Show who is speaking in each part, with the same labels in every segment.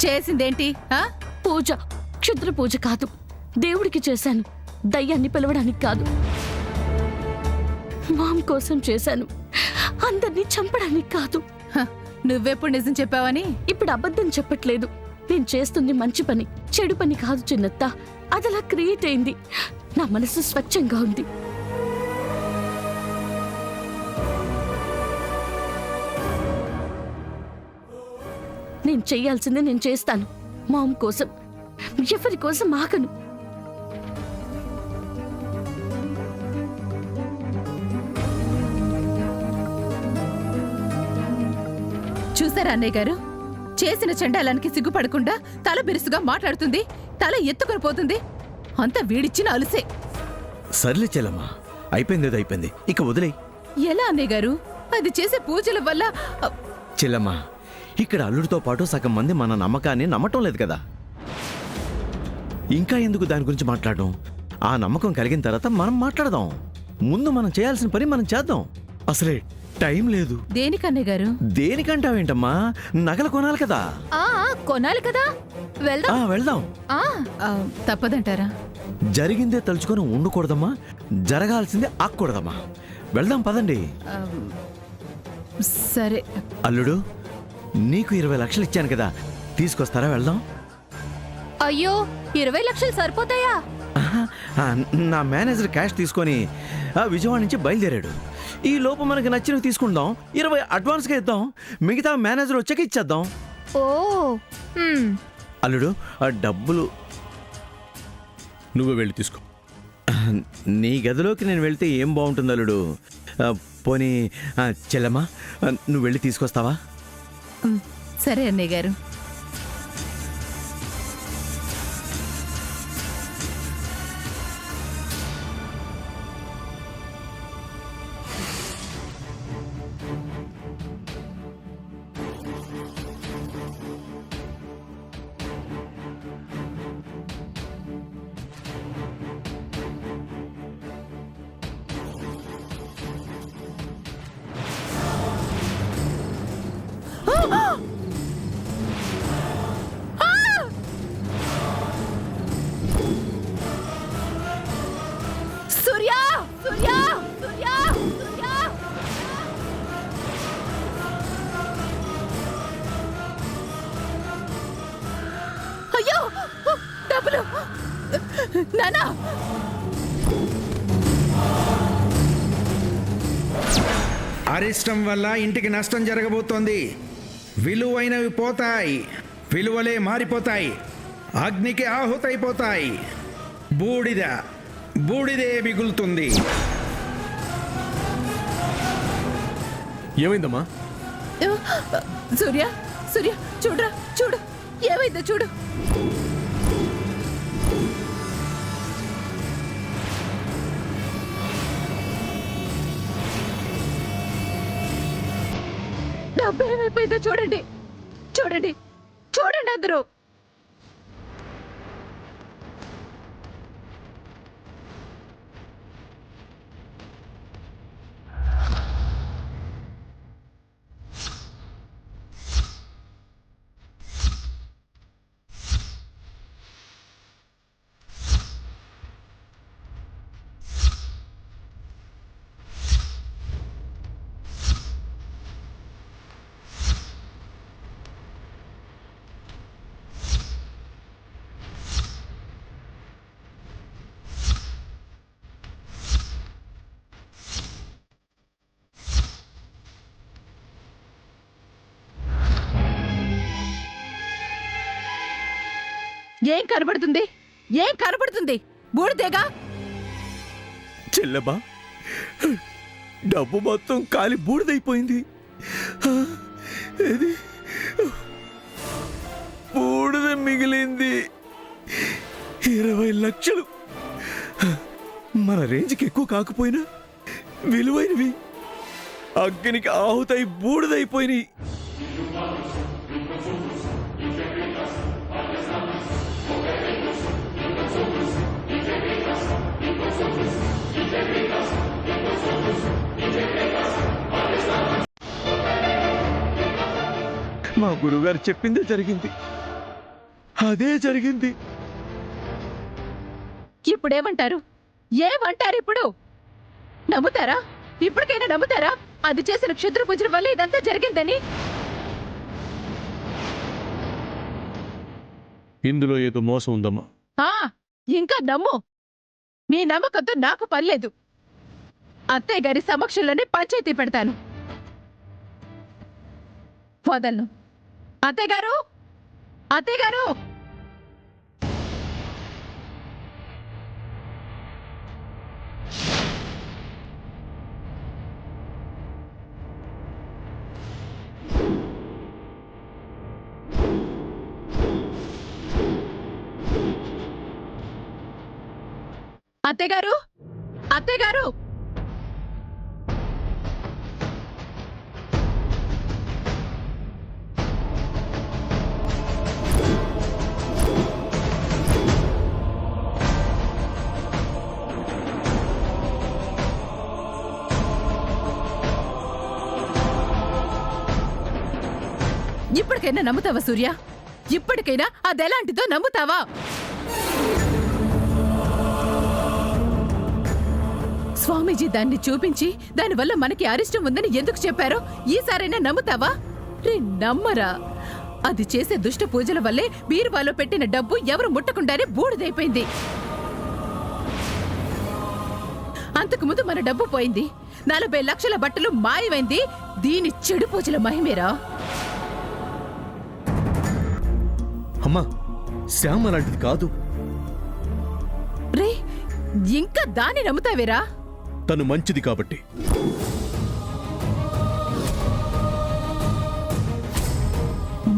Speaker 1: చేసిందేంటి?
Speaker 2: పూజ, క్షుద్ర పూజ కాదు. దేవుడికి చేశాను, దయ్యాన్ని పిలవడానికి కాదు. మామ్ కోసం చేశాను, అందరినీ చంపడానికి కాదు.
Speaker 1: నువ్వెప్పుడు నిజం చెప్పావని?
Speaker 2: ఇప్పుడు అబద్ధం చెప్పట్లేదు. నేను చేస్తుంది మంచి పని, చెడు పని కాదు చిన్నత్త. అదలా క్రియేట్ అయింది. నా మనసు స్వచ్ఛంగా ఉంది. నేను చెయ్యాల్సిందే నేను చేస్తాను. మామ్ కోసం, ఎవరి కోసం ఆగను.
Speaker 1: చూసారా అన్నయ్య గారు, చేసిన చండాలానికి సిగ్గుపడకుండా తల బిరుసుగా మాట్లాడుతుంది, తల ఎత్తుకొని పోతుంది. అంతా వీడిచ్చిన అలుసే.
Speaker 3: సర్లే చెల్లమ్మా, అయిపోయింది అయిపోయింది, ఇక వదిలే.
Speaker 1: ఎలా అన్నయ్య గారు? అది చేసే పూజల వల్ల
Speaker 3: చెల్లమ్మా, ఇక్కడ అల్లుడితో పాటు సగం మంది మన నమ్మకాన్ని నమ్మటం లేదు కదా. ఇంకా ఎందుకు దాని గురించి మాట్లాడడం? ఆ నమ్మకం కలిగిన తర్వాత మనం మాట్లాడదాం. ముందు మనం చేయాల్సిన పని మనం చేద్దాం. అసలే టైం లేదు.
Speaker 1: దేనికన్నయ్య గారు?
Speaker 3: దేనికంటావేంటమ్మా? నగలు కొనాలి కదా.
Speaker 1: కొనాలి కదా,
Speaker 3: వెళ్దాం.
Speaker 1: తప్పదంటారా?
Speaker 3: జరిగిందే తలుచుకొని ఉండకూడదమ్మా, జరగాల్సిందే ఆక్కూడదమ్మా. వెళ్దాం పదండి.
Speaker 1: సరే
Speaker 3: అల్లుడు, నీకు 20 లక్షలు ఇచ్చాను కదా, తీసుకొస్తారా? వెళ్దాం.
Speaker 1: అయ్యో, 20 లక్షలు సరిపోతాయా?
Speaker 3: నా మేనేజర్ క్యాష్ తీసుకొని విజయవాడ నుంచి బయలుదేరాడు. ఈ లోపు మనకి నచ్చినవి తీసుకుందాం. 20 అడ్వాన్స్గా ఇద్దాం, మిగతా మేనేజర్ వచ్చాక ఇచ్చేద్దాం.
Speaker 1: ఓ
Speaker 3: అల్లుడు, ఆ డబ్బులు
Speaker 4: నువ్వు వెళ్ళి తీసుకో.
Speaker 3: నీ గదిలోకి నేను వెళ్తే ఏం బాగుంటుంది అల్లుడు? పోనీ చెల్లమ్మా, నువ్వు వెళ్ళి తీసుకొస్తావా?
Speaker 1: సరే అన్నయ్య గారు. సూర్య, సూర్య, సూర్య, సూర్య! అయ్యో, డబ్బులు! నానా,
Speaker 5: అరిష్టం వల్ల ఇంటికి నష్టం జరగబోతోంది. విలువైనవి పోతాయి, విలువలే మారిపోతాయి, అగ్నికి ఆహుతైపోతాయి. బూడిదే మిగులుతుంది.
Speaker 4: ఏమైందమ్మా?
Speaker 1: సూర్య, సూర్య, చూడరా, చూడు, ఏమైందో చూడు. డబ్బు ఏమైపోయిందో చూడండి, చూడండి, చూడండి అందరూ. ఏం కనబడుతుంది? ఏం కనబడుతుంది? బూడిదేగా.
Speaker 3: చెల్లమ్మా, డబ్బు మొత్తం కాలి బూడిదైపోయింది. బూడిద మిగిలింది 20 లక్షలు. మన రేంజ్కి ఎక్కువ కాకపోయినా విలువైనవి అగ్నికి ఆహుతై బూడిదైపోయినాయి. మా గురువుగారు చెప్పిందే జరిగింది. అదే జరిగింది.
Speaker 1: ఇప్పుడేమంటారు? ఏమంటారు ఇప్పుడు? నమ్ముతారా? ఇప్పటికైనా నమ్ముతారా అది చేసిన క్షుద్ర పూజల వల్ల ఇదంతా జరిగిందని?
Speaker 4: ఇందులో ఏదో మోసం ఉందమ్మా.
Speaker 1: ఆ, ఇంకా నమ్ము. మీ నమ్మకంతో నాకు పర్లేదు. అత్తయ్య గారి సమక్షంలోనే పంచాయతీ పెడతాను. వదలను. అత్తయ్య గారు, అత్తయ్య గారు! అత్తయ్య గారు, అత్తయ్య గారు! ఇప్పటికైనా నమ్ముతావా సూర్య? ఇప్పటికైనా అదెలాంటిదో నమ్ముతావా? స్వామీజీ దాన్ని చూపించి దానివల్ల మనకి అరిష్టం ఉందని ఎందుకు చెప్పారో ఈసారైనా నమ్ముతావా? రే నమ్మరా. అది చేసే దుష్ట పూజల వల్లే బీరువాలో పెట్టిన డబ్బు ఎవరు ముట్టకుండానే బూడిదైపోయింది. అంతకుముందు మన డబ్బు పోయింది. 40 లక్షల బట్టలు మాయమైంది. దీని చెడు పూజల మహిమేరా.
Speaker 4: అమ్మా, శ్యామ్ అలాంటిది కాదు.
Speaker 1: రే ఇంకా దాన్ని నమ్ముతావేరా?
Speaker 4: తను మంచిది కాబట్టి.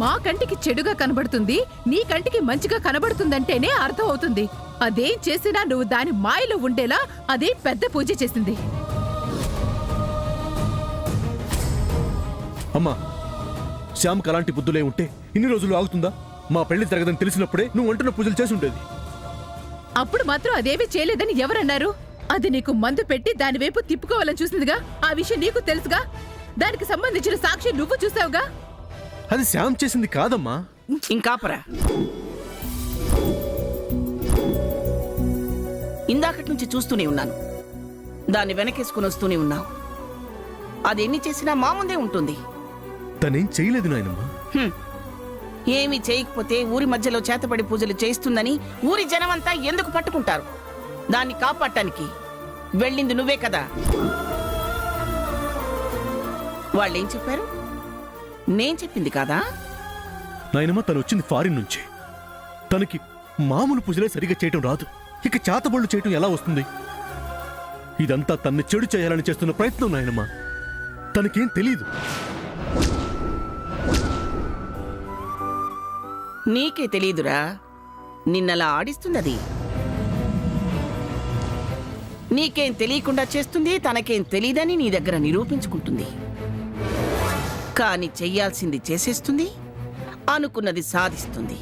Speaker 1: మా కంటికి చెడుగా కనబడుతుంది, నీ కంటికి మంచిగా కనబడుతుందంటేనే అర్థం అవుతుంది. అదేం చేసినా నువ్వు దాని మాయలో ఉండేలా అదే పెద్ద పూజ చేసింది.
Speaker 4: అమ్మా, శ్యామ్కి అలాంటి బుద్ధులే ఉంటే ఇన్ని రోజులు ఆగుతుందా? మా పెళ్లి జరగదని తెలిసినప్పుడే నువ్వు అంటున్న పూజలు చేసి ఉండేది.
Speaker 1: అప్పుడు మాత్రం అదేమీ చేయలేదని ఎవరన్నారు? అది నీకు మందు పెట్టి దాని వైపు తిప్పుకోవాలని చూసిందిగా. ఆ విషయం నీకు తెలుసుగా. దానికి సంబంధించిన సాక్షి నువ్వు చూసావుగా.
Speaker 4: అది శ్యామ్ చేసింది కాదమ్మా.
Speaker 6: ఇంకాపరా. ఇందాకటి నుంచి చూస్తూనే ఉన్నాను. దాన్ని వెనకేసుకుని వస్తూనే ఉన్నావు. అది ఎన్ని చేసినా మా ముందే ఉంటుంది.
Speaker 4: తనేం చేయలేదు నాయనమ్మా.
Speaker 6: ఏమీ చేయకపోతే ఊరి మధ్యలో చేతబడి పూజలు చేస్తుందని ఊరి జనమంతా ఎందుకు పట్టుకుంటారు? దాన్ని కాపాడటానికి వెళ్ళింది నువ్వే కదా. వాళ్ళేం చెప్పారు? నేను చెప్పింది కాదా?
Speaker 4: నాయనమ్మ, తను వచ్చింది ఫారిన్ నుంచి. తనకి మామూలు పూజలే సరిగా చేయటం రాదు. ఇక చేతబళ్ళు చేయటం ఎలా వస్తుంది? ఇదంతా తన్ని చెడు చేయాలని చేస్తున్న ప్రయత్నం నాయనమ్మ. తనకేం తెలీదు.
Speaker 6: నీకే తెలీదురా. నిన్నలా ఆడిస్తుంది అది. నీకేం తెలియకుండా చేస్తుంది, తనకేం తెలీదని నీ దగ్గర నిరూపించుకుంటుంది. కాని చెయ్యాల్సింది చేసేస్తుంది, అనుకున్నది సాధిస్తుంది.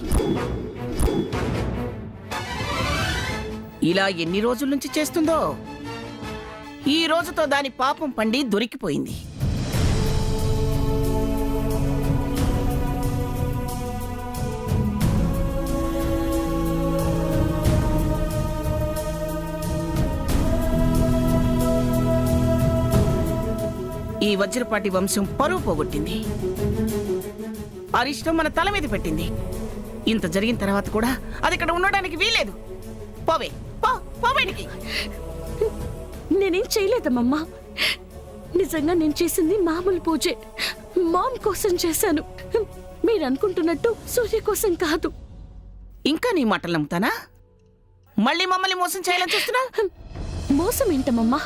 Speaker 6: ఇలా ఎన్ని రోజుల నుంచి చేస్తుందో. ఈ రోజుతో దాని పాపం పండి దొరికిపోయింది. ఈ వజ్రపాటి వంశం పరువు పోగొట్టింది. అరిష్టం మన తల మీద పెట్టింది. ఇంత జరిగిన తర్వాత కూడా అది ఇక్కడ ఉండడానికి వీలేదు. పోవే, పో బయటికి.
Speaker 2: నేనేం చేయలేదమ్మా. నిజంగా నేను చేసింది మామూలు పూజే. మామ్ కోసం చేశాను. మీరు అనుకుంటున్నట్టు సూర్య కోసం కాదు.
Speaker 6: ఇంకా నీ మాటలు నమ్ముతానా? మళ్ళీ మమ్మల్ని మోసం చేయాలని చూస్తున్నా?
Speaker 2: మోసం ఏంటమ్మా?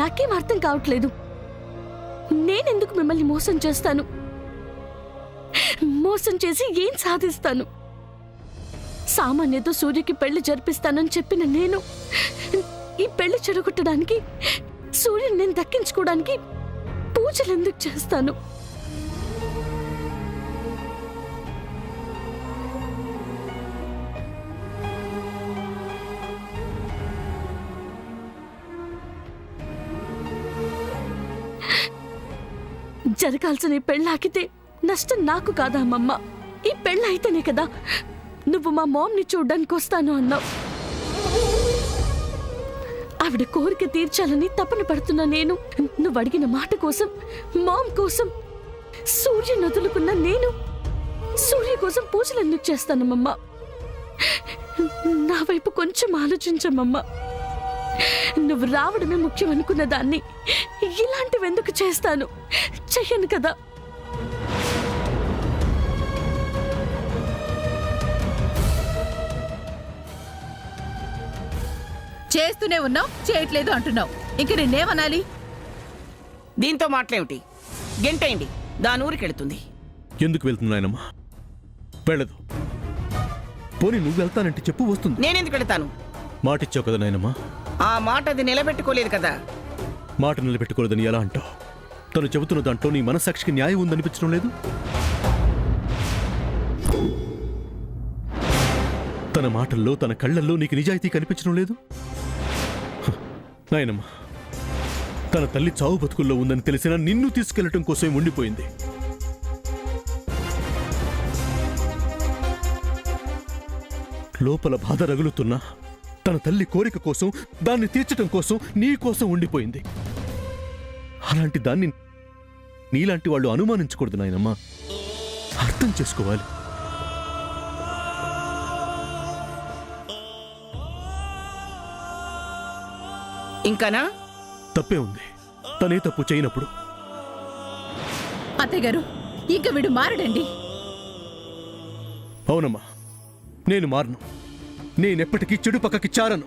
Speaker 2: నాకేం అర్థం కావట్లేదు. నేనెందుకు మిమ్మల్ని మోసం చేస్తాను? మోసం చేసి ఏం సాధిస్తాను? సామాన్యతో సూర్యకి పెళ్లి జరిపిస్తానని చెప్పిన నేను ఈ పెళ్లి చెడగొట్టడానికి, సూర్యుని నేను దక్కించుకోవడానికి పూజలు ఎందుకు చేస్తాను? జరగాల్సిన ఈ పెళ్ళాకితే నష్టం నాకు కాదా అమ్మమ్మ? ఈ పెళ్ళైతేనే కదా నువ్వు మా మామ్ని చూడ్డానికి వస్తాను అన్నావు. ఆవిడ కోరిక తీర్చాలని తపన పడుతున్నా నేను. నువ్వు అడిగిన మాట కోసం, మామ్ కోసం సూర్యుని వదులుకున్న నేను సూర్య కోసం పూజలు ఎందుకు చేస్తానమ్మా? నా వైపు కొంచెం ఆలోచించమ్మా. నువ్వు రావడమే ముఖ్యం అనుకున్న దాన్ని ఇలాంటివి ఎందుకు చేస్తాను? చెయ్యను కదా.
Speaker 1: చేస్తూనే ఉన్నావు, చేయట్లేదు అంటున్నావు. ఇంక నేనేమనాలి?
Speaker 6: దీంతో మాటలేమిటి? గెంటేయండి, దాని ఊరికెళ్తుంది.
Speaker 4: ఎందుకు వెళ్తుంది నాయనమ్మా? వెళ్ళదు. పోనీ నువ్వు వెళ్తానంటే చెప్పు, వస్తుంది.
Speaker 6: నేనెందుకు వెళ్తాను?
Speaker 4: మాటిచ్చావు కదా నాయనమ్మా.
Speaker 6: ఆ మాట అది నిలబెట్టుకోలేదు కదా.
Speaker 4: మాట నిలబెట్టుకోలేదని ఎలా అంటావు? తను చెబుతున్న దాంట్లో నీ మనస్సాక్షికి న్యాయం ఉందనిపించడం లేదు? తన మాటల్లో, తన కళ్ళల్లో నీకు నిజాయితీ కనిపించడం లేదు? హ, నాయనమ్మా, తన తల్లి చావు బతుకుల్లో ఉందని తెలిసినా నిన్ను తీసుకెళ్లటం కోసమే ఉండిపోయింది. లోపల బాధ రగులుతున్నా తన తల్లి కోరిక కోసం, దాన్ని తీర్చటం కోసం, నీ కోసం ఉండిపోయింది. అలాంటి దాన్ని నీలాంటి వాళ్ళు అనుమానించకూడదు నాయనమ్మా. అర్థం చేసుకోవాలి.
Speaker 6: ఇంకానా?
Speaker 4: తప్పే ఉంది. తనే తప్పు చేయనప్పుడు.
Speaker 1: అత్తయ్య గారు, ఇంక వీడు మారడండి.
Speaker 4: అవునమ్మా, నేను మారను. నేనెప్పటికీ చెడు పక్కకి చారను.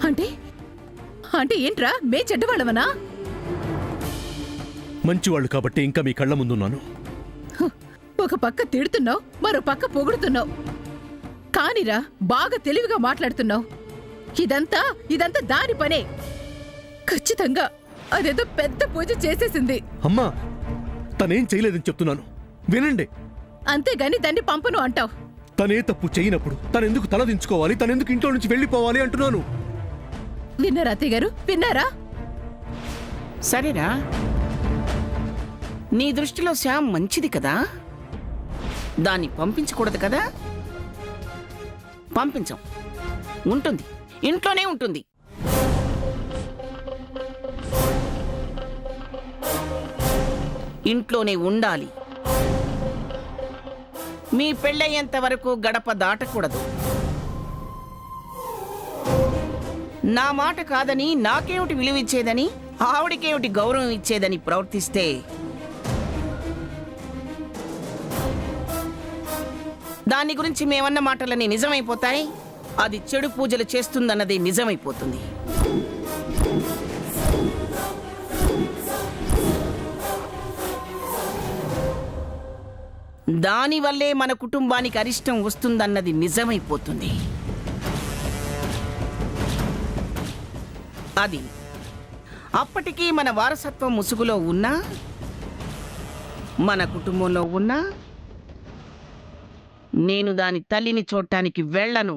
Speaker 1: అంటే అంటే ఏంట్రా, మే చెడ్డవాళ్ళవనా?
Speaker 4: మంచివాళ్ళు కాబట్టి ఇంకా మీ కళ్ళ ముందున్నాను.
Speaker 1: ఒక పక్క తిడుతున్నావు, మరో పక్క పొగుడుతున్నావు. కానిరా, బాగా తెలివిగా మాట్లాడుతున్నావు. ఇదంతా దాని పనే. ఖచ్చితంగా అదేదో పెద్ద పూజ చేసేసింది.
Speaker 4: అమ్మా, తనేం చేయలేదని చెప్తున్నాను, వినండి.
Speaker 1: అంతేగాని దాన్ని పంపను అంటావు.
Speaker 4: తనే తప్పు చేయనప్పుడు తనెందుకు తలదించుకోవాలి, తనెందుకు ఇంట్లో నుంచి వెళ్ళిపోవాలి అంటున్నాను.
Speaker 1: విన్నారా అత్తయ్య గారు, విన్నారా?
Speaker 6: సరేనా? నీ దృష్టిలో శ్యామ్ మంచిది కదా, దాన్ని పంపించకూడదు కదా? పంపించం. ఉంటుంది, ఇంట్లోనే ఉంటుంది. ఇంట్లోనే ఉండాలి. మీ పెళ్ళయ్యేంత వరకు గడప దాటకూడదు. నా మాట కాదని, నాకేమిటి విలువ ఇచ్చేదని, ఆవిడకేమిటి గౌరవం ఇచ్చేదని ప్రవర్తిస్తే దాని గురించి మేమన్న మాటలని నిజమైపోతాయి. అది చెడు పూజలు చేస్తుందన్నది నిజమైపోతుంది. దానివల్లే మన కుటుంబానికి అరిష్టం వస్తుందన్నది నిజమైపోతుంది. అది అప్పటికీ మన వారసత్వం ముసుగులో ఉన్నా, మన కుటుంబంలో ఉన్నా, నేను దాని తల్లిని చూడటానికి వెళ్ళను.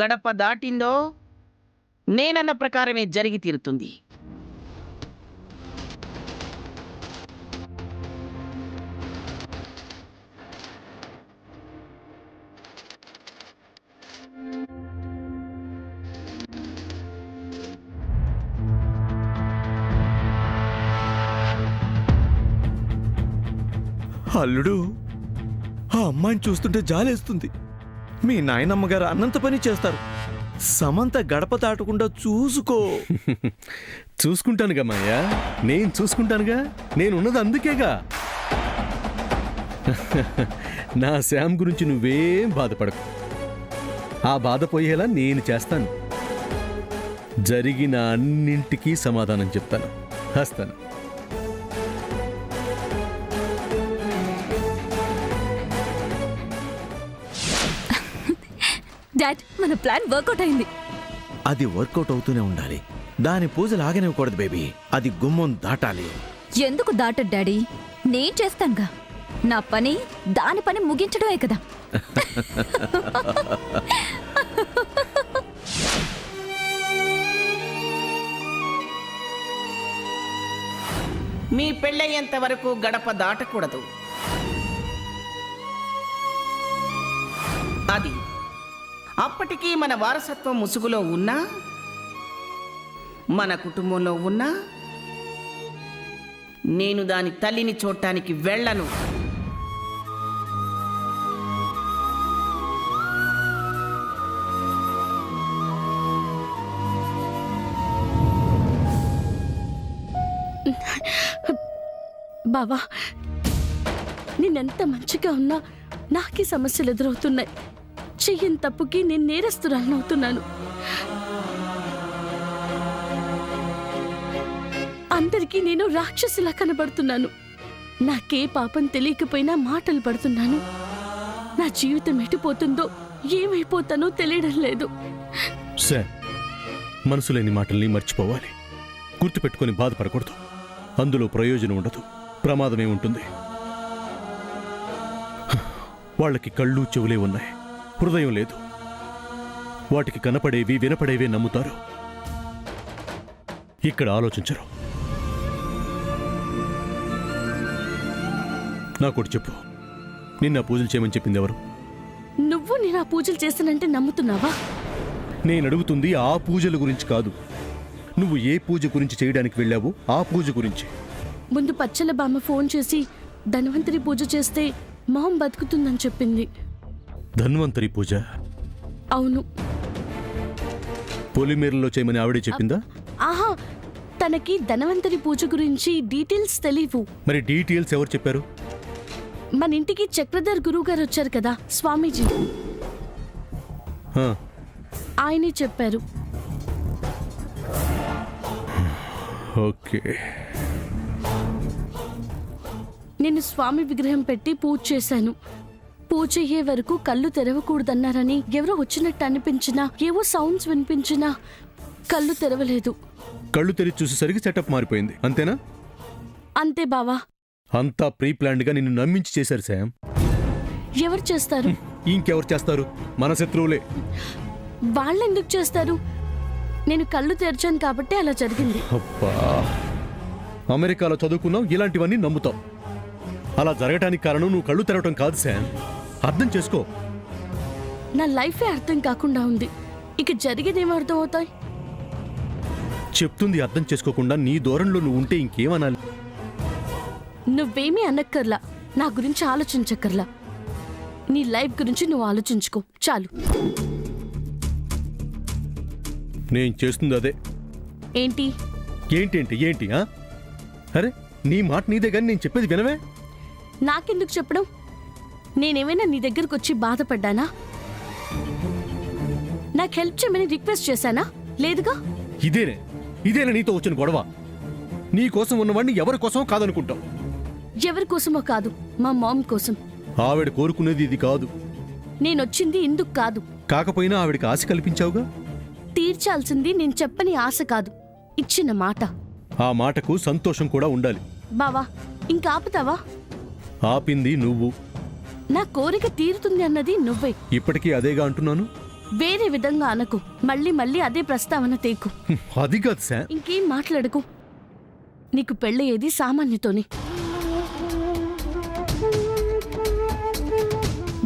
Speaker 6: గడప దాటిందో నేనన్న ప్రకారమే జరిగి తీరుతుంది.
Speaker 3: అల్లుడు, ఆ అమ్మాయిని చూస్తుంటే జాలేస్తుంది. మీ నాయనమ్మగారు అన్నంత పని చేస్తారు. సమంత గడప దాటకుండా చూసుకో.
Speaker 4: చూసుకుంటానుగా మాయా, నేను చూసుకుంటానుగా. నేనున్నది అందుకేగా. నా శ్యామ్ గురించి నువ్వేం బాధపడకు. ఆ బాధ పోయేలా నేను చేస్తాను. జరిగిన అన్నింటికీ సమాధానం చెప్తాను. వస్తాను.
Speaker 2: డాడ్, మన ప్లాన్ వర్కౌట్ అయింది.
Speaker 3: అది వర్కౌట్ అవుతూనే ఉండాలి. దాని పూజలు ఆగనివ్వకూడదు బేబీ. అది గుమ్మం దాటాలి.
Speaker 7: ఎందుకు దాటడు డాడీ? నేను చేస్తానుగా. నా పని దాని పని ముగించడమే కదా.
Speaker 6: మీ పెళ్ళయ్యేంత వరకు గడప దాటకూడదు. అది అప్పటికీ మన వారసత్వం ముసుగులో ఉన్నా, మన కుటుంబంలో ఉన్నా, నేను దాని తల్లిని చూడటానికి వెళ్ళను.
Speaker 2: బావా, నేనెంత మంచిగా ఉన్నా నాకే సమస్యలు ఎదురవుతున్నాయి. చెయ్యని తప్పుకి నేను నేరస్తురాలనవుతున్నాను. అందరికీ నేను రాక్షసిలా కనబడుతున్నాను. నాకే పాపం తెలియకపోయినా మాటలు పడుతున్నాను. నా జీవితం ఎటుపోతుందో ఏమైపోతానో తెలియడం లేదు.
Speaker 4: సార్, మనసు లేని మాటల్ని మర్చిపోవాలి. గుర్తుపెట్టుకొని బాధపడకూడదు. అందులో ప్రయోజనం ఉండదు, ప్రమాదమే ఉంటుంది. వాళ్ళకి కళ్ళు చెవులే ఉన్నాయి, హృదయం లేదు. వాటికి కనపడేవి వినపడేవే నమ్ముతారు, ఇక్కడ ఆలోచించరు. నాకోటి చెప్పు, నిన్న పూజలు చేయమని చెప్పింది ఎవరు?
Speaker 2: నువ్వు నేను ఆ పూజలు చేస్తానంటే నమ్ముతున్నావా?
Speaker 4: నేను అడుగుతుంది ఆ పూజల గురించి కాదు. నువ్వు ఏ పూజ గురించి చేయడానికి వెళ్ళావో ఆ పూజ గురించి.
Speaker 2: ముందు పచ్చల బామ్మ ఫోన్ చేసి ధన్వంతరి పూజ చేస్తే మొహం బతుకుతుందని చెప్పింది.
Speaker 4: ధన్వంతరి పూజ?
Speaker 2: అవును.
Speaker 4: పొలిమేరలో చేయమని ఆవిడే చెప్పిందా?
Speaker 2: ఆహా, తనకి ధన్వంతరి పూజ గురించి డీటెయిల్స్ తెలియవు.
Speaker 4: మరి డీటెయిల్స్ ఎవరు చెప్పారు?
Speaker 2: మన ఇంటికి చక్రధర్ గురువు గారు వచ్చారు కదా, స్వామీజీ,
Speaker 4: ఆ,
Speaker 2: ఆయనే చెప్పారు.
Speaker 4: ఓకే.
Speaker 2: నేను స్వామి విగ్రహం పెట్టి పూజ చేశాను. పూజ అయ్యే వరకు కళ్ళు తెరవకూడదన్నారని ఎవరో వచ్చినట్టు అనిపించినా, ఏవో సౌండ్స్ వినిపించినా కళ్ళు తెరవలేదు.
Speaker 4: కళ్ళు తెరిచి చూసేసరికి సెటప్ మారిపోయింది, అంతేనా?
Speaker 2: అంతే బావా.
Speaker 4: అంతా ప్రీ ప్లాన్డ్ గా నిన్ను నమ్మించి చేశారు శామ్.
Speaker 2: ఎవరు చేస్తారు?
Speaker 4: ఇంకెవరు చేస్తారు? మన శత్రువులే.
Speaker 2: వాళ్ళెందుకు చేస్తారు? నేను కళ్ళు తెరిచాను కాబట్టి అలా జరిగింది.
Speaker 4: అబ్బా, అమెరికాలో చదువుకున్నావు, ఇలాంటివన్నీ నమ్ముతావు. అలా జరగటానికి కారణం నువ్వు కళ్ళు తెరవటం కాదు శామ్, అర్థం చేసుకో.
Speaker 2: నా లైఫే అర్థం కాకుండా ఉంది, ఇక జరిగేదేమో అర్థం అవుతాయి.
Speaker 4: చెప్తుంది అర్థం చేసుకోకుండా నీ దూరంలో నువ్వు ఉంటే ఇంకేమనాలి?
Speaker 2: నువ్వేమీ అనక్కర్లా, నా గురించి ఆలోచించక్కర్లా. నీ లైఫ్ గురించి నువ్వు ఆలోచించుకో చాలు.
Speaker 4: నేను చేస్తుంది అదే.
Speaker 2: ఏంటి?
Speaker 4: ఏంటేంటి ఏంటి? అరే, నీ మాట నీదే కానీ నేను చెప్పేది వినవే.
Speaker 2: నాకెందుకు చెప్పడం? నేనేమైనా నీ దగ్గరకు వచ్చి బాధపడ్డానా? నాకు హెల్ప్ చేయమని రిక్వెస్ట్ చేశానా? లేదుగా.
Speaker 4: ఇదేనే నీతో వచ్చిన గొడవ. నీ కోసం ఉన్నవాడిని ఎవరి కోసం కాదనుకుంటావు.
Speaker 2: ఎవరి కోసమో కాదు, మా మామ్ కోసం.
Speaker 4: ఆవిడ కోరుకునేది ఇది కాదు.
Speaker 2: నేనొచ్చింది ఇందుకు కాదు.
Speaker 4: కాకపోయినా ఆవిడకి ఆశ కల్పించావుగా.
Speaker 2: తీర్చాల్సింది నేను చెప్పని ఆశ కాదు, ఇచ్చిన మాట.
Speaker 4: ఆ మాటకు సంతోషం కూడా ఉండాలి.
Speaker 2: బావా, ఇంకా ఆపుతావా?
Speaker 4: ఆపింది నువ్వు.
Speaker 2: నా కోరిక తీరుతుంది అన్నది నువ్వే.
Speaker 4: ఇప్పటికీ అదేగా అంటున్నాను.
Speaker 2: వేరే విధంగా అనకు, మళ్ళీ మళ్ళీ అదే ప్రస్తావన తేకు.
Speaker 4: అది కాదు శామ్.
Speaker 2: ఇంకేం మాట్లాడకు. నీకు పెళ్ళయ్యేది సామాన్యతోనే.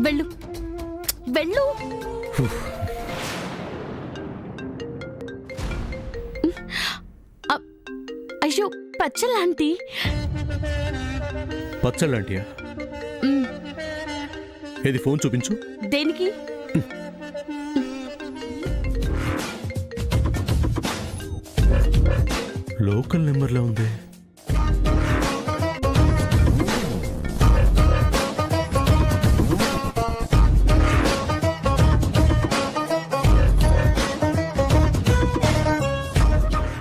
Speaker 2: వెళ్ళు వెళ్ళు. అయ్యో, పచ్చలాంటి.
Speaker 4: పచ్చళ్ళంటియా? ఏది? ఫోన్ చూపించు.
Speaker 2: దేనికి?
Speaker 4: లోకల్ నెంబర్లో ఉంది.